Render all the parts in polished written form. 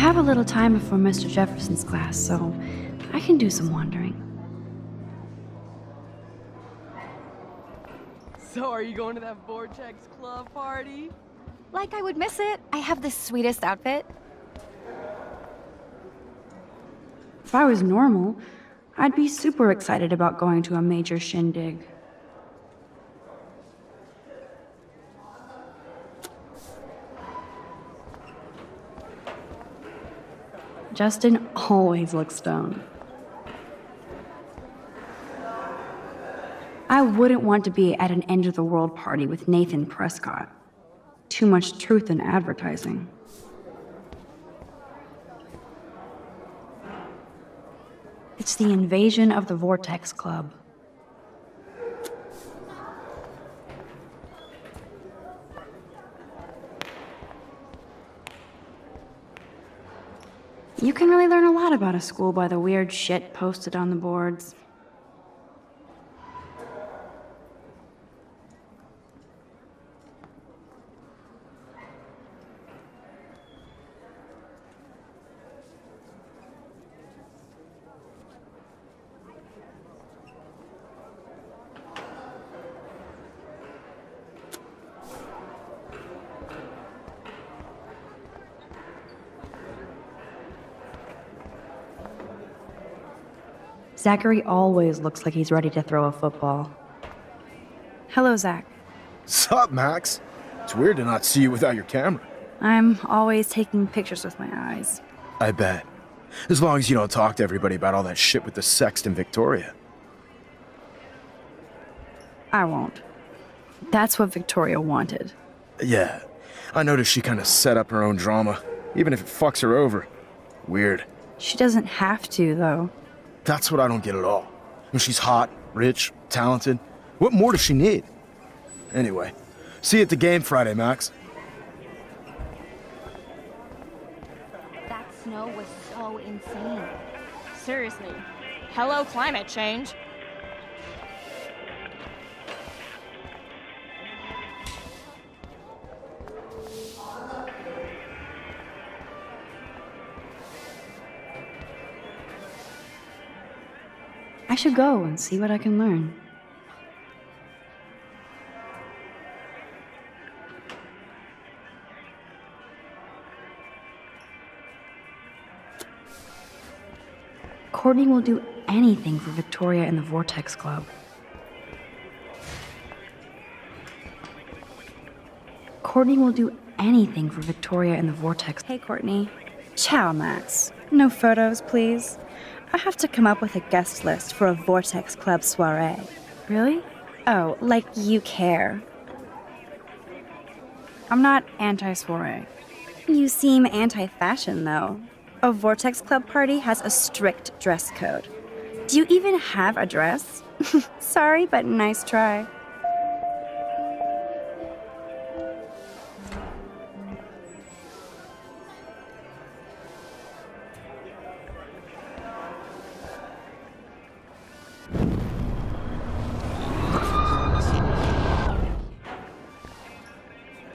have a little time before Mr. Jefferson's class, so I can do some wandering. So are you going to that Vortex Club party? Like I would miss it. I have the sweetest outfit. If I was normal, I'd be super excited about going to a major shindig. Justin always looks stoned. I wouldn't want to be at an end-of-the-world party with Nathan Prescott. Too much truth in advertising. It's the invasion of the Vortex Club. You can really learn a lot about a school by the weird shit posted on the boards. Zachary always looks like he's ready to throw a football. Hello, Zach. Sup, Max? It's weird to not see you without your camera. I'm always taking pictures with my eyes. I bet. As long as you don't talk to everybody about all that shit with the sext in Victoria. I won't. That's what Victoria wanted. Yeah, I noticed she kind of set up her own drama, even if it fucks her over. Weird. She doesn't have to, though. That's what I don't get at all. When she's hot, rich, talented, what more does she need? Anyway, see you at the game Friday, Max. That snow was so insane. Seriously. Hello, climate change. I should go and see what I can learn. Courtney will do anything for Victoria and the Vortex Club. Courtney will do anything for Victoria and the Vortex. Hey, Courtney. Ciao, Max. No photos, please. I have to come up with a guest list for a Vortex Club soiree. Really? Oh, like you care. I'm not anti-soiree. You seem anti-fashion, though. A Vortex Club party has a strict dress code. Do you even have a dress? Sorry, but nice try.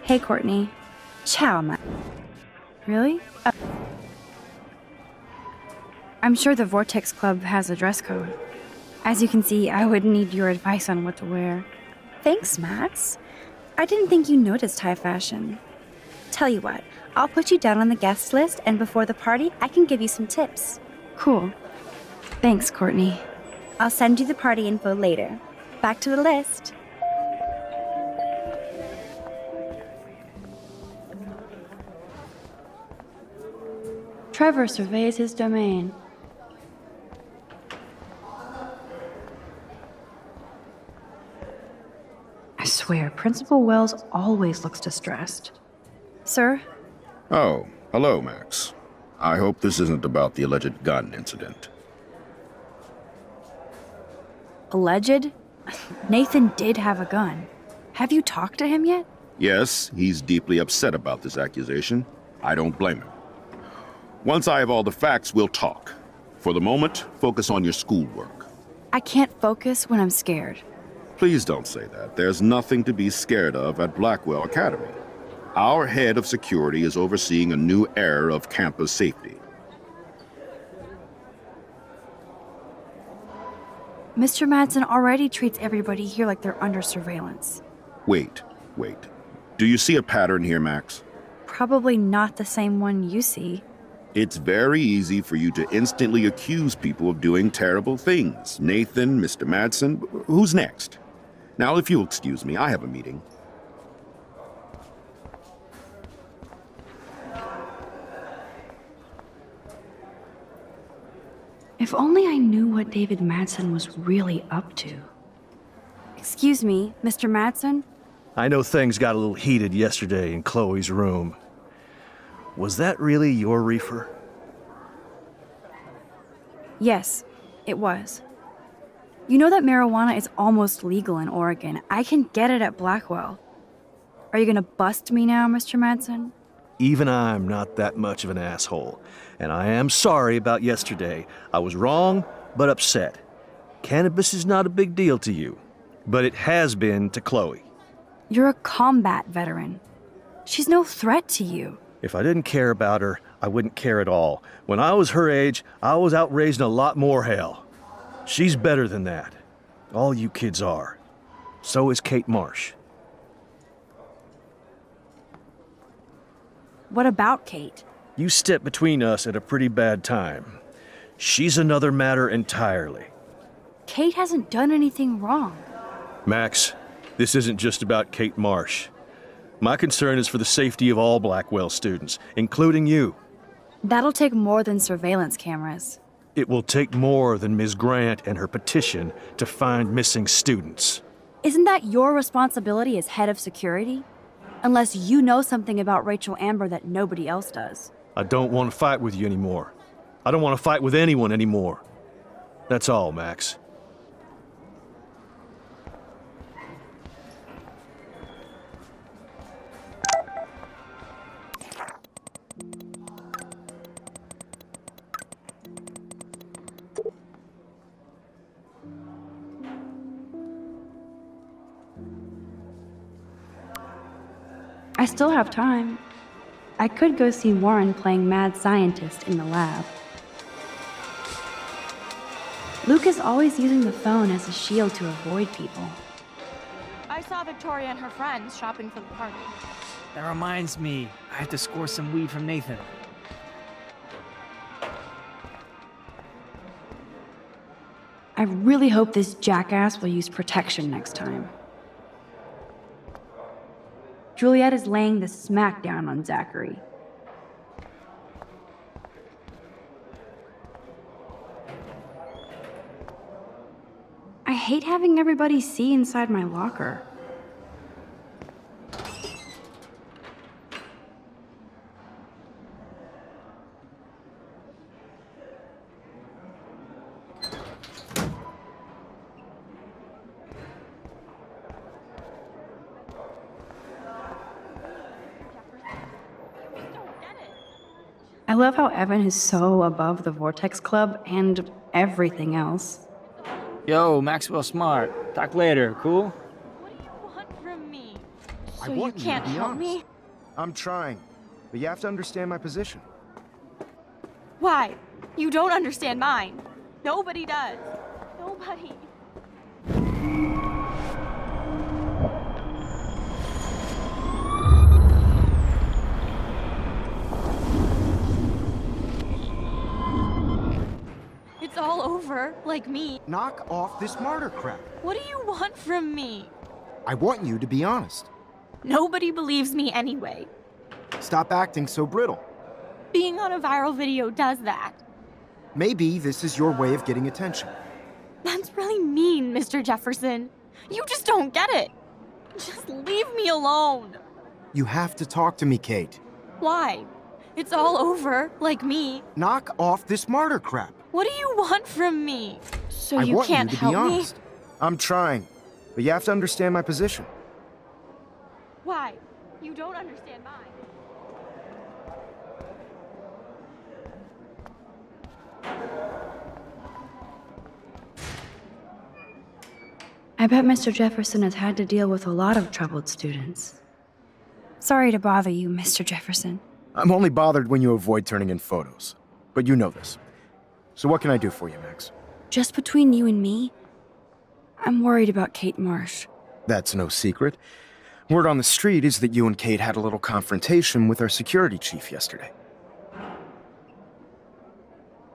Hey, Courtney. Ciao, Ma. Really? I'm sure the Vortex Club has a dress code. As you can see, I would need your advice on what to wear. Thanks, Max. I didn't think you noticed high fashion. Tell you what, I'll put you down on the guest list, and before the party, I can give you some tips. Cool. Thanks, Courtney. I'll send you the party info later. Back to the list. Trevor surveys his domain. I swear, Principal Wells always looks distressed. Sir? Oh, hello, Max. I hope this isn't about the alleged gun incident. Alleged? Nathan did have a gun. Have you talked to him yet? Yes, he's deeply upset about this accusation. I don't blame him. Once I have all the facts, we'll talk. For the moment, focus on your schoolwork. I can't focus when I'm scared. Please don't say that. There's nothing to be scared of at Blackwell Academy. Our head of security is overseeing a new era of campus safety. Mr. Madsen already treats everybody here like they're under surveillance. Wait. Do you see a pattern here, Max? Probably not the same one you see. It's very easy for you to instantly accuse people of doing terrible things. Nathan, Mr. Madsen, who's next? Now, if you'll excuse me, I have a meeting. If only I knew what David Madsen was really up to. Excuse me, Mr. Madsen? I know things got a little heated yesterday in Chloe's room. Was that really your reefer? Yes, it was. You know that marijuana is almost legal in Oregon. I can get it at Blackwell. Are you gonna bust me now, Mr. Madsen? Even I'm not that much of an asshole, and I am sorry about yesterday. I was wrong, but upset. Cannabis is not a big deal to you, but it has been to Chloe. You're a combat veteran. She's no threat to you. If I didn't care about her, I wouldn't care at all. When I was her age, I was out raising a lot more hell. She's better than that. All you kids are. So is Kate Marsh. What about Kate? You stepped between us at a pretty bad time. She's another matter entirely. Kate hasn't done anything wrong. Max, this isn't just about Kate Marsh. My concern is for the safety of all Blackwell students, including you. That'll take more than surveillance cameras. It will take more than Ms. Grant and her petition to find missing students. Isn't that your responsibility as head of security? Unless you know something about Rachel Amber that nobody else does. I don't want to fight with you anymore. I don't want to fight with anyone anymore. That's all, Max. I still have time. I could go see Warren playing mad scientist in the lab. Luke is always using the phone as a shield to avoid people. I saw Victoria and her friends shopping for the party. That reminds me, I have to score some weed from Nathan. I really hope this jackass will use protection next time. Juliet is laying the smackdown on Zachary. I hate having everybody see inside my locker. I love how Evan is so above the Vortex Club and everything else. Yo, Maxwell Smart. Talk later, cool? What do you want from me? I So you want you to can't be help honest. me? I'm trying, but you have to understand my position. Why? You don't understand mine. Nobody does. Nobody. It's all over, like me. Knock off this martyr crap. What do you want from me? I want you to be honest. Nobody believes me anyway. Stop acting so brittle. Being on a viral video does that. Maybe this is your way of getting attention. That's really mean, Mr. Jefferson. You just don't get it. Just leave me alone. You have to talk to me, Kate. Why? It's all over, like me. Knock off this martyr crap. What do you want from me? So I you want can't you to be help me? honest. I'm trying, but you have to understand my position. Why? You don't understand mine. I bet Mr. Jefferson has had to deal with a lot of troubled students. Sorry to bother you, Mr. Jefferson. I'm only bothered when you avoid turning in photos. But you know this. So what can I do for you, Max? Just between you and me, I'm worried about Kate Marsh. That's no secret. Word on the street is that you and Kate had a little confrontation with our security chief yesterday.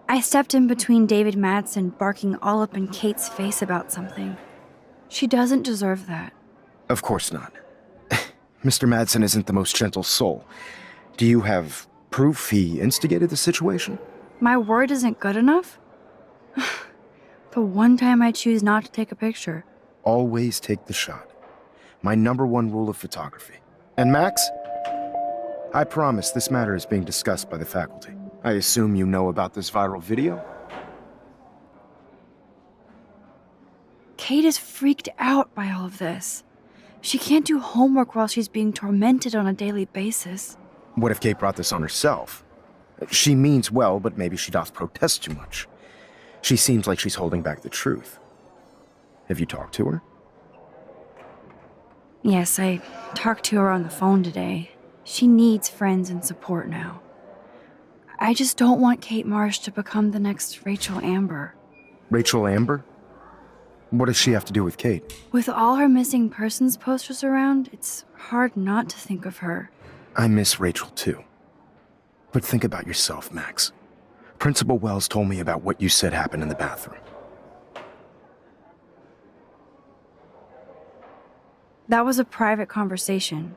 I stepped in between David Madsen barking all up in Kate's face about something. She doesn't deserve that. Of course not. Mr. Madsen isn't the most gentle soul. Do you have proof he instigated the situation? My word isn't good enough? The one time I choose not to take a picture. Always take the shot. My #1 rule of photography. And Max, I promise this matter is being discussed by the faculty. I assume you know about this viral video? Kate is freaked out by all of this. She can't do homework while she's being tormented on a daily basis. What if Kate brought this on herself? She means well, but maybe she doth protest too much. She seems like she's holding back the truth. Have you talked to her? Yes, I talked to her on the phone today. She needs friends and support now. I just don't want Kate Marsh to become the next Rachel Amber. Rachel Amber? What does she have to do with Kate? With all her missing persons posters around, it's hard not to think of her. I miss Rachel too. But think about yourself, Max. Principal Wells told me about what you said happened in the bathroom. That was a private conversation.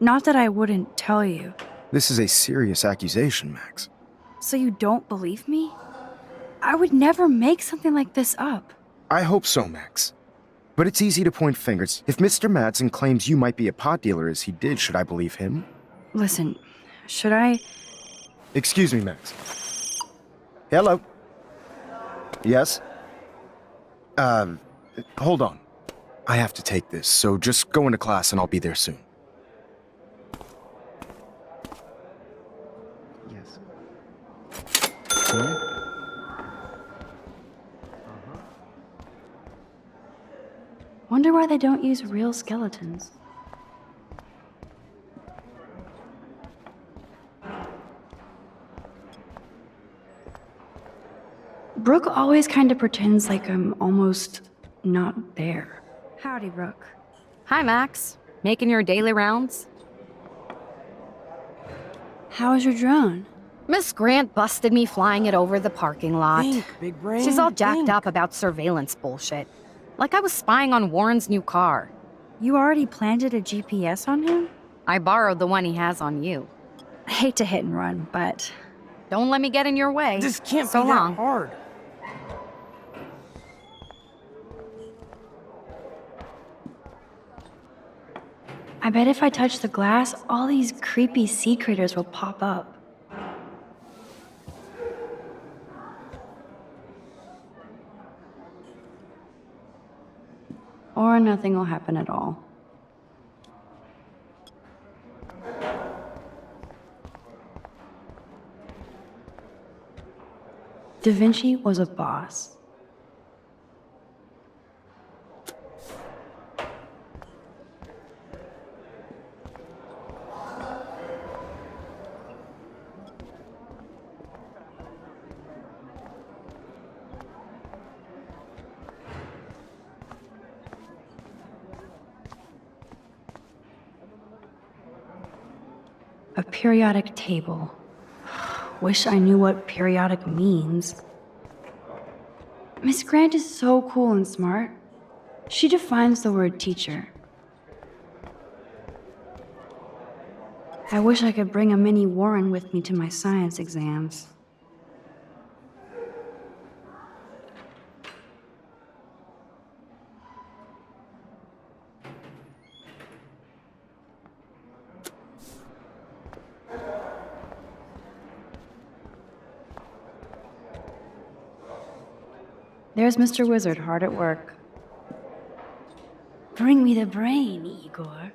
Not that I wouldn't tell you. This is a serious accusation, Max. So you don't believe me? I would never make something like this up. I hope so, Max. But it's easy to point fingers. If Mr. Madsen claims you might be a pot dealer as he did, should I believe him? Listen, should I? Excuse me, Max. Hello? Yes? Hold on. I have to take this, so just go into class and I'll be there soon. Yes. Wonder why they don't use real skeletons. Brooke always kind of pretends like I'm almost not there. Howdy, Brooke. Hi, Max. Making your daily rounds? How was your drone? Miss Grant busted me flying it over the parking lot. Think, big brain. She's all jacked think. up about surveillance bullshit. Like I was spying on Warren's new car. You already planted a GPS on him? I borrowed the one he has on you. I hate to hit and run, but Don't let me get in your way. This can't so be that long. hard. I bet if I touch the glass, all these creepy sea critters will pop up. Or nothing will happen at all. Da Vinci was a boss. A periodic table. Wish I knew what periodic means. Miss Grant is so cool and smart. She defines the word teacher. I wish I could bring a mini Warren with me to my science exams. There's Mr. Wizard hard at work. Bring me the brain, Igor.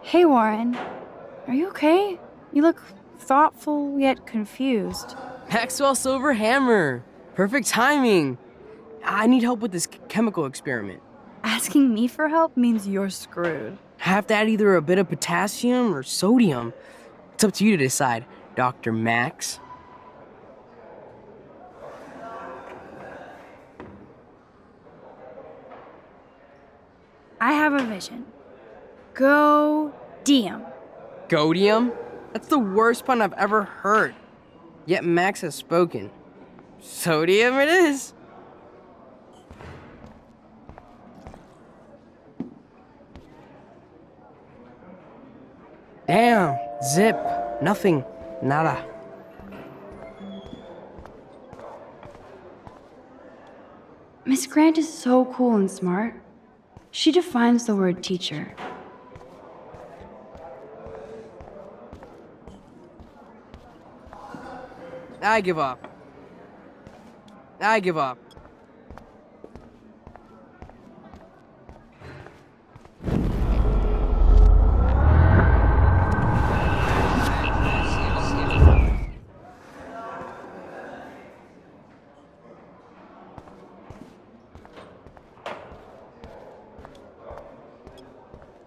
Hey, Warren. Are you okay? You look thoughtful yet confused. Maxwell Silver Hammer. Perfect timing. I need help with this chemical experiment. Asking me for help means you're screwed. Have to add either a bit of potassium or sodium. It's up to you to decide, Dr. Max. I have a vision. Go DM. Godium? That's the worst pun I've ever heard. Yet Max has spoken. Sodium it is. Damn, zip, nothing, nada. Miss Grant is so cool and smart. She defines the word teacher. I give up. I give up.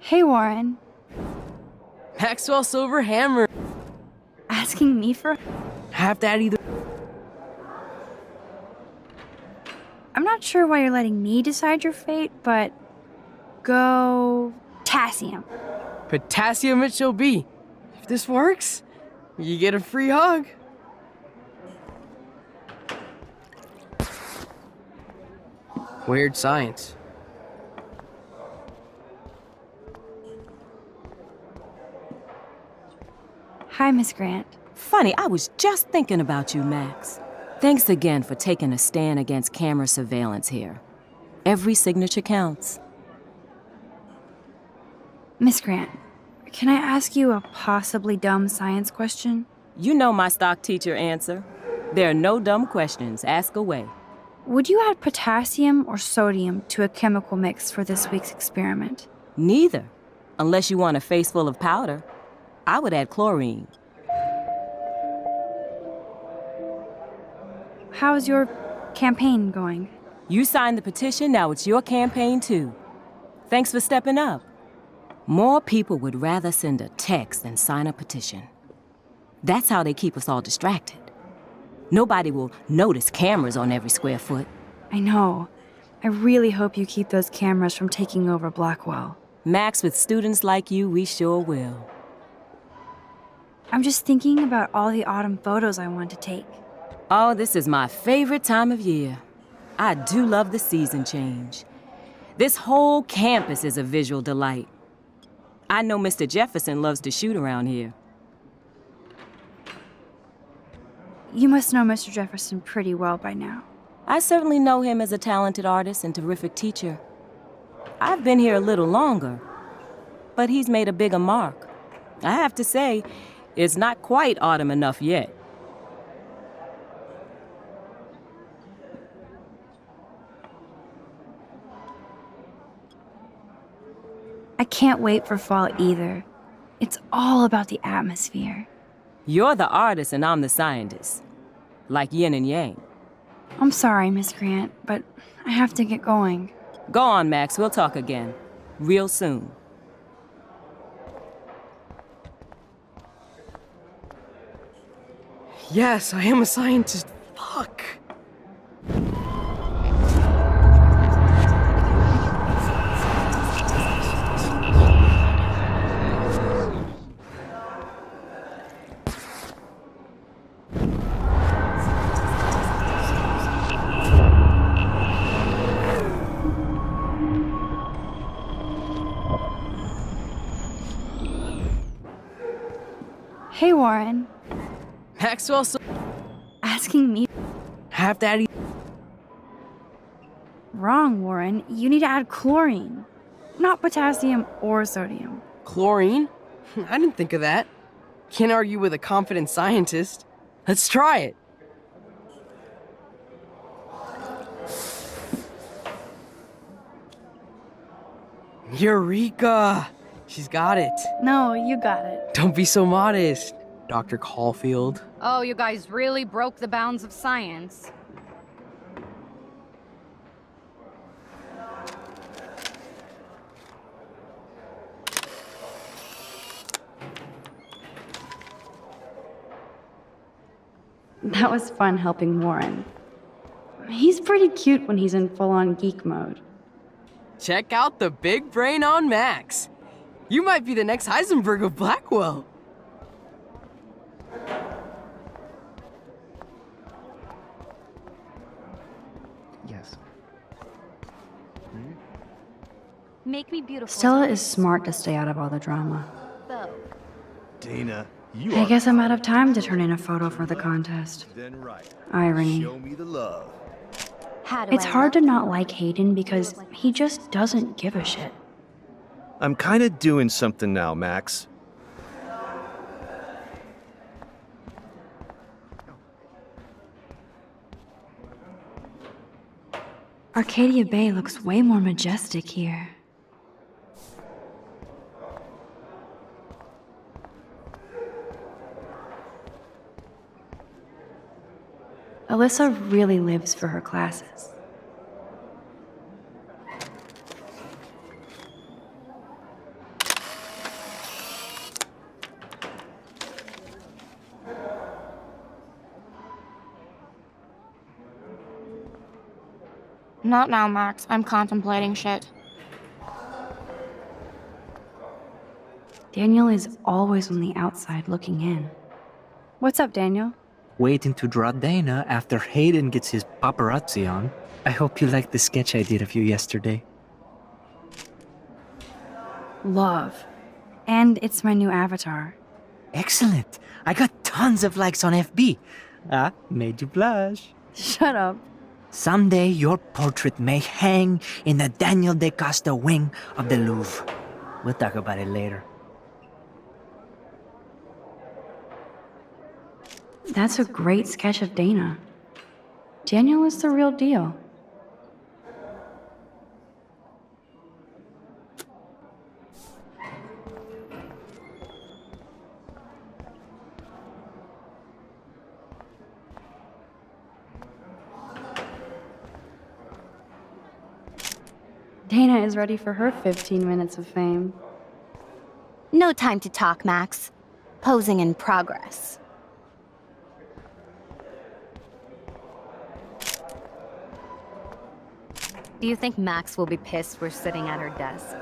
Hey, Warren. Maxwell Silver Hammer. Asking me for... Have to add either... I'm not sure why you're letting me decide your fate, but... Go... Potassium. Potassium it shall be. If this works, you get a free hug. Weird science. Hi, Miss Grant. Funny, I was just thinking about you, Max. Thanks again for taking a stand against camera surveillance here. Every signature counts. Miss Grant, can I ask you a possibly dumb science question? You know my stock teacher answer. There are no dumb questions. Ask away. Would you add potassium or sodium to a chemical mix for this week's experiment? Neither. Unless you want a face full of powder. I would add chlorine. How's your campaign going? You signed the petition, now it's your campaign too. Thanks for stepping up. More people would rather send a text than sign a petition. That's how they keep us all distracted. Nobody will notice cameras on every square foot. I know. I really hope you keep those cameras from taking over Blackwell. Max, with students like you, we sure will. I'm just thinking about all the autumn photos I want to take. Oh, this is my favorite time of year. I do love the season change. This whole campus is a visual delight. I know Mr. Jefferson loves to shoot around here. You must know Mr. Jefferson pretty well by now. I certainly know him as a talented artist and terrific teacher. I've been here a little longer, but he's made a bigger mark. I have to say, it's not quite autumn enough yet. I can't wait for fall either. It's all about the atmosphere. You're the artist and I'm the scientist. Like yin and yang. I'm sorry, Miss Grant, but I have to get going. Go on, Max. We'll talk again. Real soon. Yes, I am a scientist. Fuck. Hey, Warren. Maxwell Asking me? have to add Wrong, Warren. You need to add chlorine. Not potassium or sodium. chlorine? I didn't think of that. Can't argue with a confident scientist. Let's try it. Eureka! She's got it. No, you got it. Don't be so modest, Dr. Caulfield. Oh, you guys really broke the bounds of science. That was fun helping Warren. He's pretty cute when he's in full-on geek mode. Check out the big brain on Max. You might be the next Heisenberg of Blackwell. Yes. Make me beautiful. Stella is smart to stay out of all the drama. Dana, you I are guess I'm out of time to turn in a photo for the contest. then right. Irony. Show me the love. It's hard to not like Hayden because he just doesn't give a shit. I'm kind of doing something now, Max. Arcadia Bay looks way more majestic here. Alyssa really lives for her classes. Not now, Max. I'm contemplating shit. Daniel is always on the outside looking in. What's up, Daniel? Waiting to draw Dana after Hayden gets his paparazzi on. I hope you liked the sketch I did of you yesterday. Love. And it's my new avatar. Excellent. I got tons of likes on FB. Made you blush. Shut up. Someday your portrait may hang in the Daniel de Costa wing of the Louvre. We'll talk about it later. That's a great sketch of Dana. Daniel is the real deal. Dana is ready for her 15 minutes of fame. No time to talk, Max. Posing in progress. Do you think Max will be pissed we're sitting at her desk?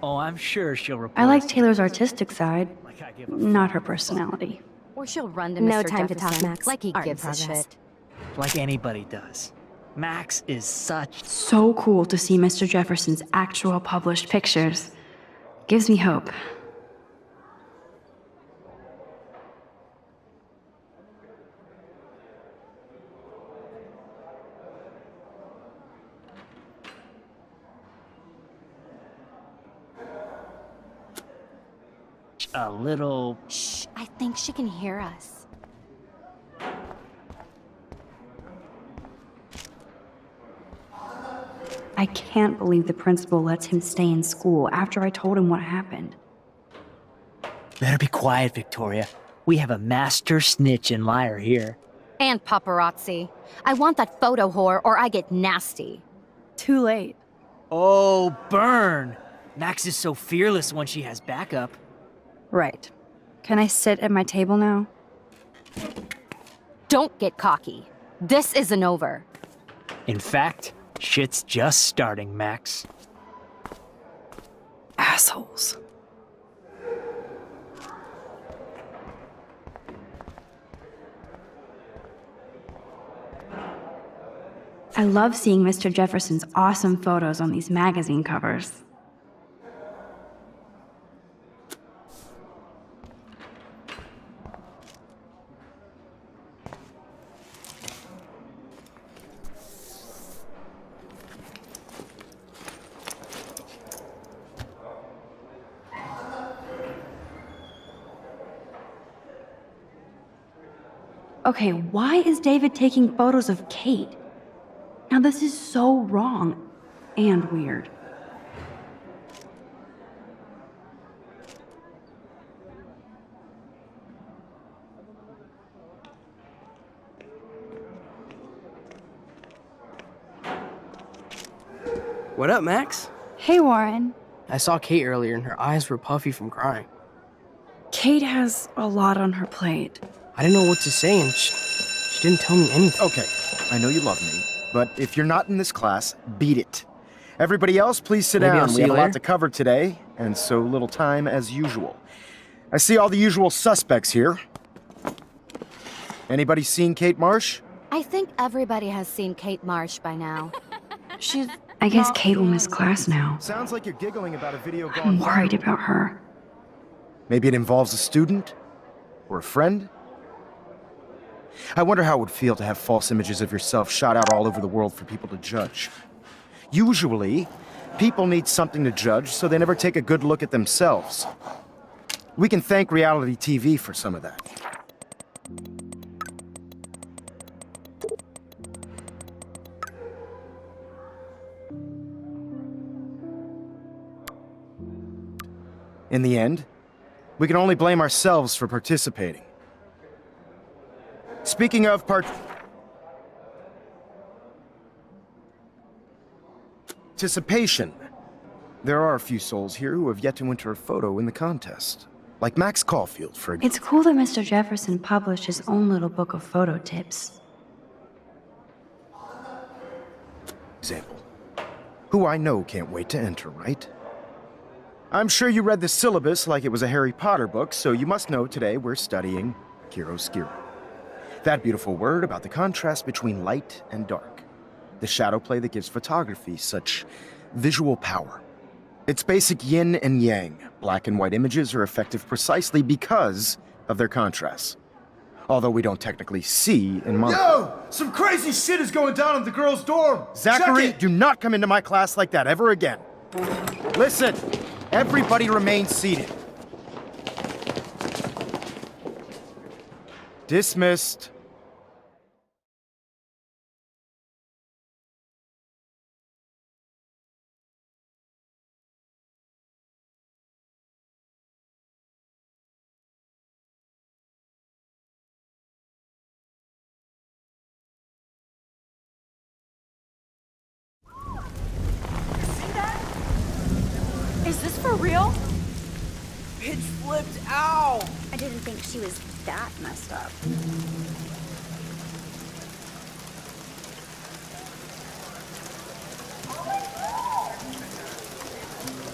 Oh, I'm sure she'll report. I like Taylor's artistic side, Like I give a not her personality. Or she'll run to No Mr. time to talk, Jefferson Max. like he Art in gives a progress. shit. like anybody does. Max is such. So cool to see Mr. Jefferson's actual published pictures. Gives me hope. A little. Shh, I think she can hear us. I can't believe the principal lets him stay in school after I told him what happened. Better be quiet, Victoria. We have a master snitch and liar here. And paparazzi. I want that photo whore or I get nasty. Too late. Oh, burn! Max is so fearless when she has backup. Right. Can I sit at my table now? Don't get cocky. This isn't over. In fact, shit's just starting, Max. Assholes. I love seeing Mr. Jefferson's awesome photos on these magazine covers. Okay, why is David taking photos of Kate? Now this is so wrong and weird. What up, Max? Hey, Warren. I saw Kate earlier and her eyes were puffy from crying. Kate has a lot on her plate. I didn't know what to say and she She didn't tell me anything. Okay, I know you love me, but if you're not in this class, beat it. Everybody else, please sit Maybe I'll down. see We have you a lot later. to cover today, and so little time as usual. I see all the usual suspects here. Anybody seen Kate Marsh? I think everybody has seen Kate Marsh by now. She's. I guess Kate will miss class now. Sounds like you're giggling about a video I'm gone worried viral. about her. Maybe it involves a student? Or a friend? I wonder how it would feel to have false images of yourself shot out all over the world for people to judge. Usually, people need something to judge, so they never take a good look at themselves. We can thank reality TV for some of that. In the end, we can only blame ourselves for participating. Speaking of participation, there are a few souls here who have yet to enter a photo in the contest. Like Max Caulfield, for example. It's cool that Mr. Jefferson published his own little book of photo tips. Who I know can't wait to enter, right? I'm sure you read the syllabus like it was a Harry Potter book, so you must know today we're studying chiaroscuro. That beautiful word about the contrast between light and dark. The shadow play that gives photography such visual power. It's basic yin and yang. Black and white images are effective precisely because of their contrasts. Although we don't technically see in mono. Yo! Some crazy shit is going down in the girls' dorm! Zachary, Check it! do not come into my class like that ever again. Listen, everybody remain seated. Dismissed. Is this for real? Pitch flipped out. I didn't think she was that messed up.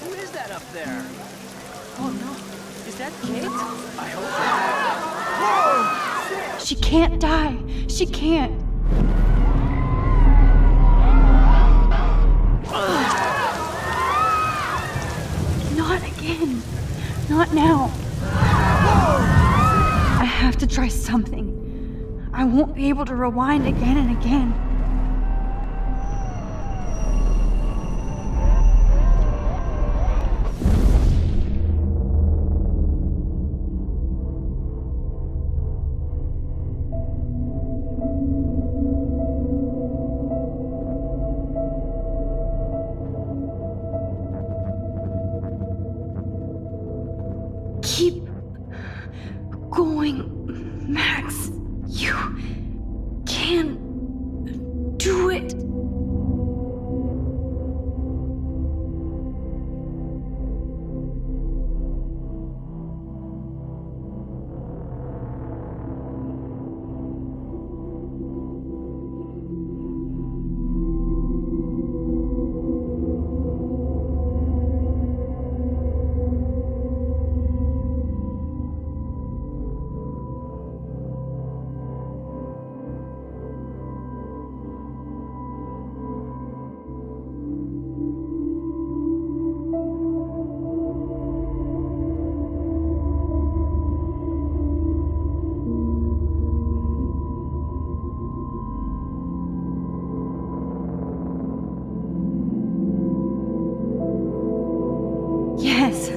Who is that up there? Oh no. Is that Kate? I hope. She can't die. She can't. Not again. Not now. I have to try something. I won't be able to rewind again and again. Keep going, Max. You can do it. Yes.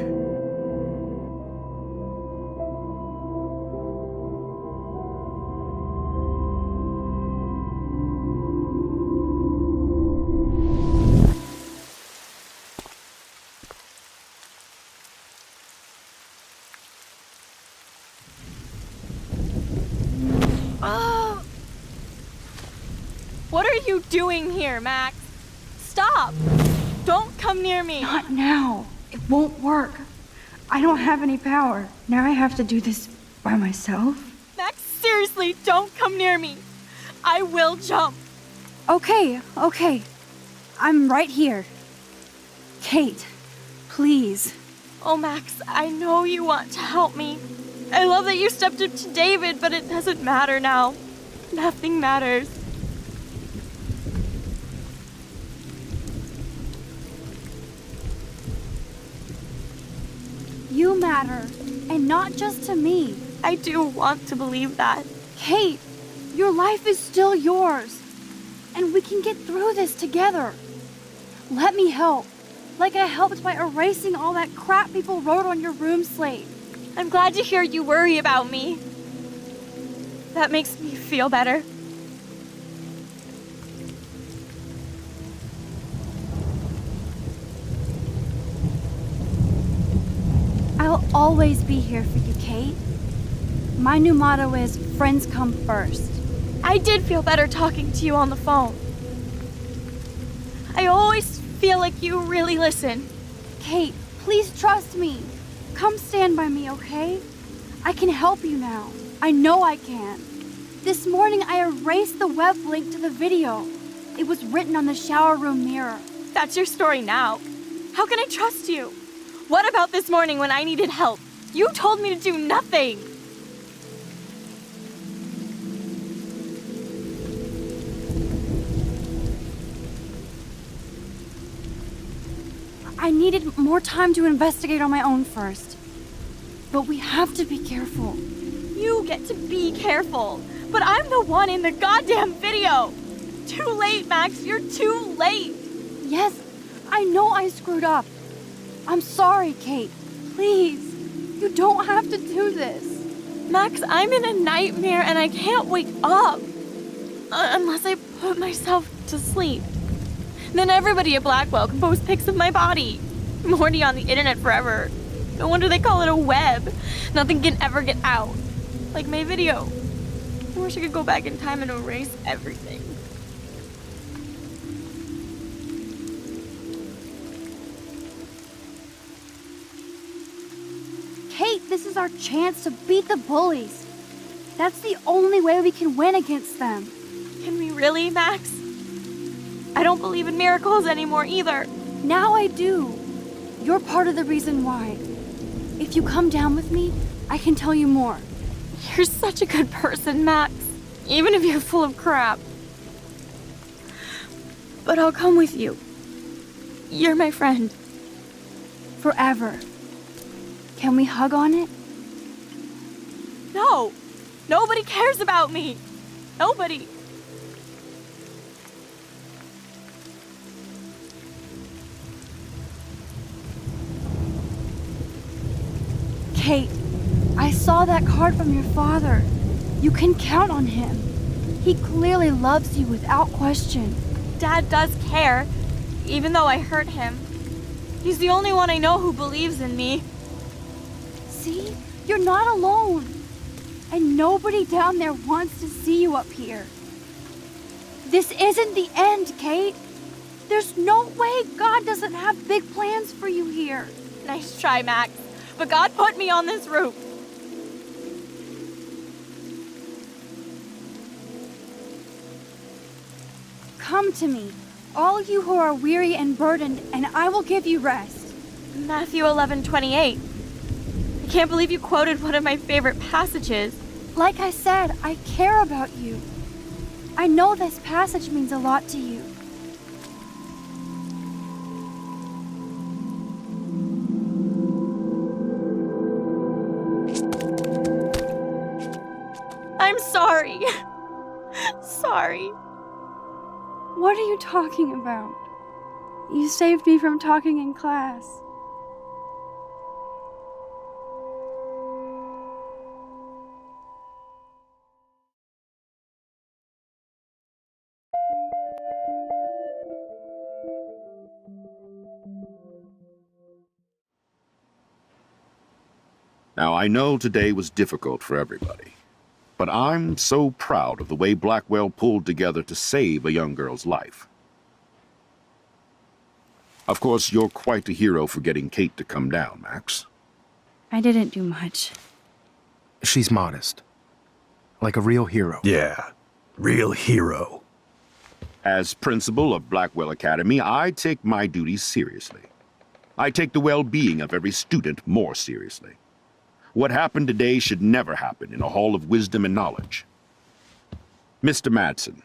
What are you doing here, Max? Stop! Don't come near me! Not now. It won't work. I don't have any power. Now I have to do this by myself. Max, seriously, don't come near me! I will jump. Okay. I'm right here. Kate, please. Oh, Max, I know you want to help me. I love that you stepped up to David, but it doesn't matter now. Nothing matters. You matter, and not just to me. I do want to believe that. Kate, your life is still yours, and we can get through this together. Let me help, like I helped by erasing all that crap people wrote on your room slate. I'm glad to hear you worry about me. That makes me feel better. I'll always be here for you, Kate. My new motto is friends come first. I did feel better talking to you on the phone. I always feel like you really listen. Kate, please trust me. Come stand by me, okay? I can help you now. I know I can. This morning I erased the web link to the video. It was written on the shower room mirror. That's your story now. How can I trust you? What about this morning when I needed help? You told me to do nothing. I needed more time to investigate on my own first. But we have to be careful. You get to be careful, but I'm the one in the goddamn video. Too late, Max, you're too late. Yes, I know I screwed up. I'm sorry, Kate. Please, you don't have to do this. Max, I'm in a nightmare and I can't wake up. Unless I put myself to sleep. Then everybody at Blackwell can post pics of my body. I'm already on the internet forever. No wonder they call it a web. Nothing can ever get out. Like my video. I wish I could go back in time and erase everything. Kate, this is our chance to beat the bullies. That's the only way we can win against them. Can we really, Max? I don't believe in miracles anymore either. Now I do. You're part of the reason why. If you come down with me, I can tell you more. You're such a good person, Max. Even if you're full of crap. But I'll come with you. You're my friend. Forever. Can we hug on it? No! Nobody cares about me! Nobody! Kate, I saw that card from your father. You can count on him. He clearly loves you without question. Dad does care, even though I hurt him. He's the only one I know who believes in me. See? You're not alone. And nobody down there wants to see you up here. This isn't the end, Kate. There's no way God doesn't have big plans for you here. Nice try, Max. But God put me on this roof. Come to me, all you who are weary and burdened, and I will give you rest. Matthew 11:28. I can't believe you quoted one of my favorite passages. Like I said, I care about you. I know this passage means a lot to you. I'm sorry. Sorry. What are you talking about? You saved me from talking in class. Now, I know today was difficult for everybody, but I'm so proud of the way Blackwell pulled together to save a young girl's life. Of course, you're quite a hero for getting Kate to come down, Max. I didn't do much. She's modest. Like a real hero. Yeah, Real hero. As principal of Blackwell Academy, I take my duties seriously. I take the well-being of every student more seriously. What happened today should never happen in a hall of wisdom and knowledge. Mr. Madsen,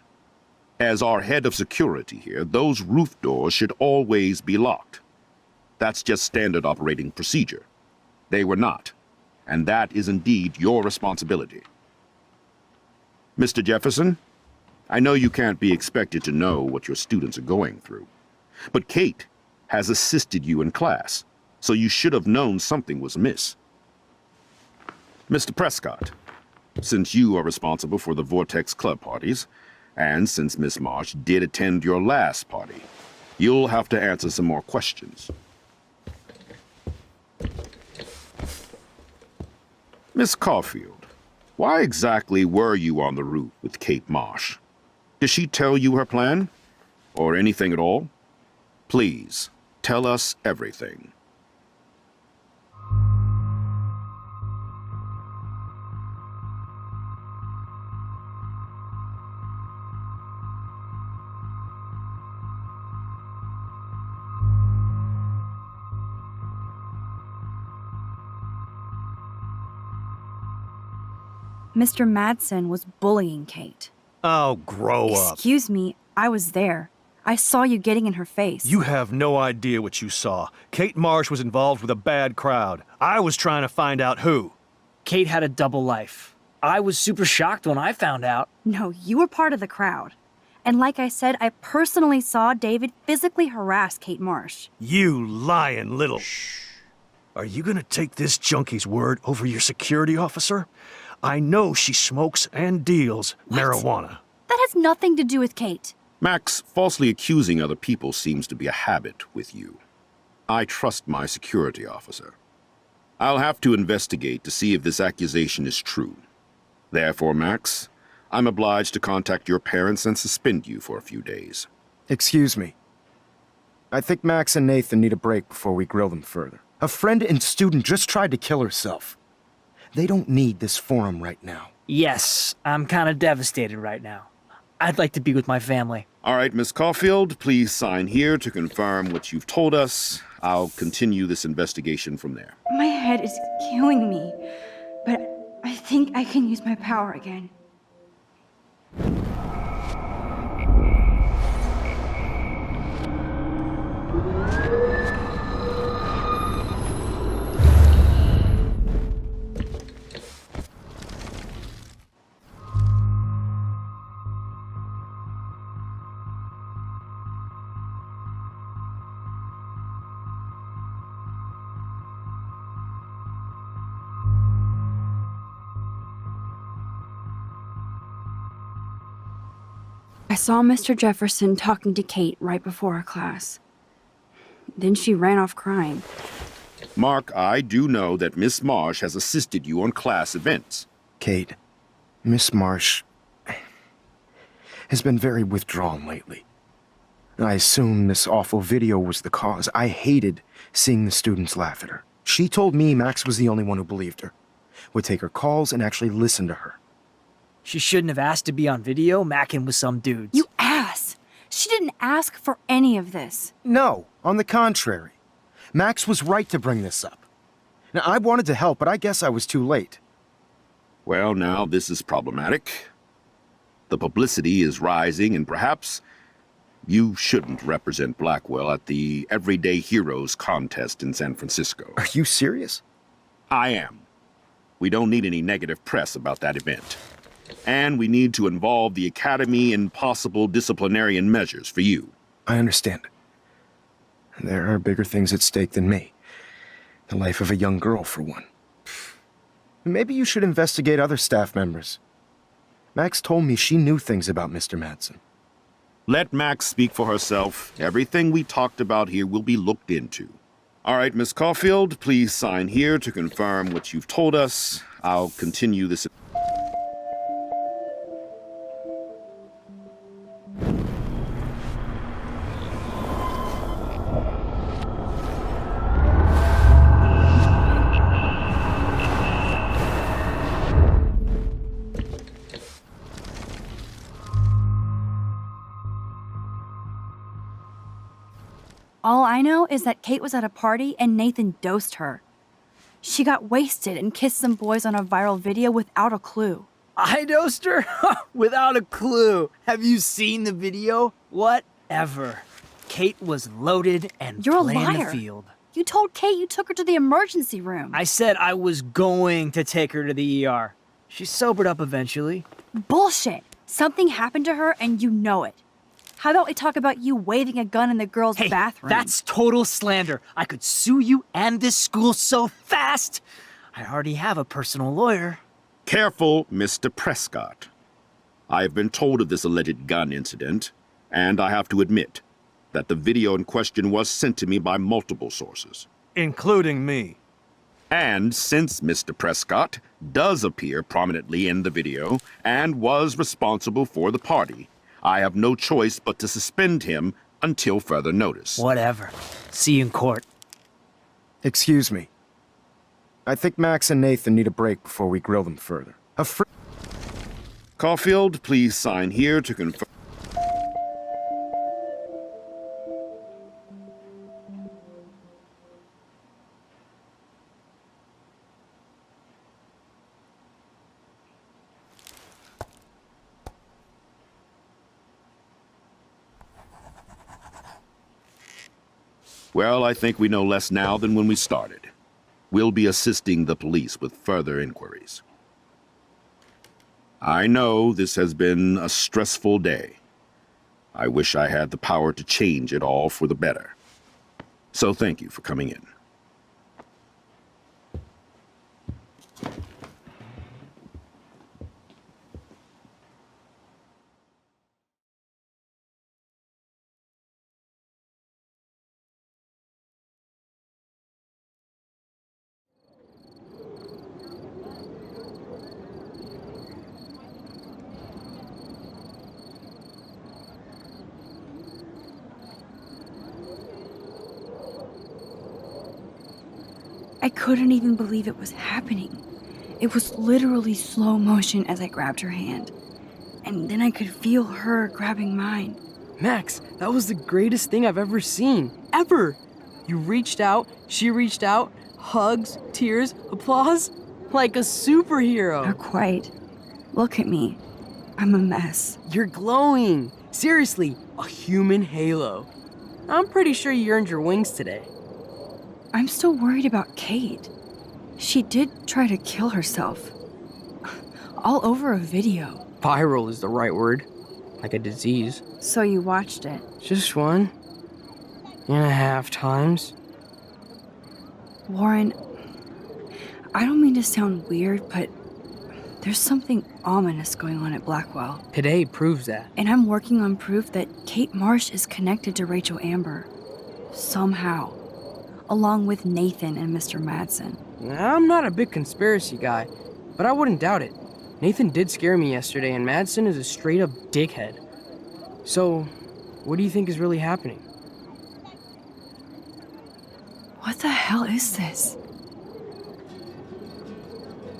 as our head of security here, those roof doors should always be locked. That's just standard operating procedure. They were not, and that is indeed your responsibility. Mr. Jefferson, I know you can't be expected to know what your students are going through, but Kate has assisted you in class, so you should have known something was amiss. Mr. Prescott, since you are responsible for the Vortex Club parties, and since Miss Marsh did attend your last party, you'll have to answer some more questions. Miss Caulfield, why exactly were you on the roof with Kate Marsh? Did she tell you her plan? Or anything at all? Please, tell us everything. Mr. Madsen was bullying Kate. Oh, grow up. Excuse me, I was there. I saw you getting in her face. You have no idea what you saw. Kate Marsh was involved with a bad crowd. I was trying to find out who. Kate had a double life. I was super shocked when I found out. No, you were part of the crowd. And like I said, I personally saw David physically harass Kate Marsh. You lying little... Shh. Are you gonna take this junkie's word over your security officer? I know she smokes and deals marijuana. That has nothing to do with Kate. Max, falsely accusing other people seems to be a habit with you. I trust my security officer. I'll have to investigate to see if this accusation is true. Therefore, Max, I'm obliged to contact your parents and suspend you for a few days. Excuse me. I think Max and Nathan need a break before we grill them further. A friend and student just tried to kill herself. They don't need this forum right now. Yes, I'm kind of devastated right now. I'd like to be with my family. All right, Miss Caulfield, please sign here to confirm what you've told us. I'll continue this investigation from there. My head is killing me, but I think I can use my power again. I saw Mr. Jefferson talking to Kate right before our class. Then she ran off crying. Mark, I do know that Miss Marsh has assisted you on class events. Kate, Miss Marsh has been very withdrawn lately. I assume this awful video was the cause. I hated seeing the students laugh at her. She told me Max was the only one who believed her, would take her calls and actually listen to her. She shouldn't have asked to be on video macking with some dudes. You ass! She didn't ask for any of this. No, on the contrary. Max was right to bring this up. Now, I wanted to help, but I guess I was too late. Well, now this is problematic. The publicity is rising, and perhaps you shouldn't represent Blackwell at the Everyday Heroes contest in San Francisco. Are you serious? I am. We don't need any negative press about that event. And we need to involve the Academy in possible disciplinarian measures for you. I understand. There are bigger things at stake than me. The life of a young girl, for one. Maybe you should investigate other staff members. Max told me she knew things about Mr. Madsen. Let Max speak for herself. Everything we talked about here will be looked into. All right, Miss Caulfield, please sign here to confirm what you've told us. I'll continue this. All I know is that Kate was at a party and Nathan dosed her. She got wasted and kissed some boys on a viral video without a clue. I dosed her? Without a clue. Have you seen the video? Whatever. Kate was loaded and You're a playing liar. the field. You told Kate you took her to the emergency room. I said I was going to take her to the ER. She sobered up eventually. Bullshit. Something happened to her and you know it. How about we talk about you waving a gun in the girls' Hey, bathroom? that's total slander. I could sue you and this school so fast. I already have a personal lawyer. Careful, Mr. Prescott. I have been told of this alleged gun incident, and I have to admit that the video in question was sent to me by multiple sources. Including me. And since Mr. Prescott does appear prominently in the video and was responsible for the party, I have no choice but to suspend him until further notice. Whatever. See you in court. Excuse me. I think Max and Nathan need a break before we grill them further. Caulfield, please sign here to confirm. Well, I think we know less now than when we started. We'll be assisting the police with further inquiries. I know this has been a stressful day. I wish I had the power to change it all for the better. So thank you for coming in. I couldn't even believe it was happening. It was literally slow motion as I grabbed her hand. And then I could feel her grabbing mine. Max, that was the greatest thing I've ever seen. Ever! You reached out, she reached out, hugs, tears, applause. Like a superhero. Not quite. Look at me. I'm a mess. You're glowing. Seriously, a human halo. I'm pretty sure you earned your wings today. I'm still worried about Kate. She did try to kill herself. All over a video. Viral is the right word. Like a disease. So you watched it? Just 1.5 times. Warren, I don't mean to sound weird, but there's something ominous going on at Blackwell. Today proves that. And I'm working on proof that Kate Marsh is connected to Rachel Amber. Somehow. Along with Nathan and Mr. Madsen. I'm not a big conspiracy guy, but I wouldn't doubt it. Nathan did scare me yesterday, and Madsen is a straight-up dickhead. So, what do you think is really happening? What the hell is this?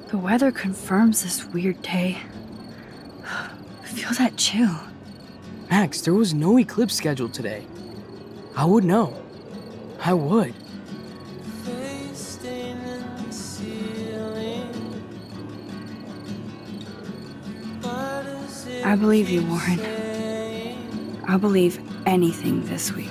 The weather confirms this weird day. Feel that chill. Max, there was no eclipse scheduled today. I would know. I would. I believe you, Warren. I'll believe anything this week.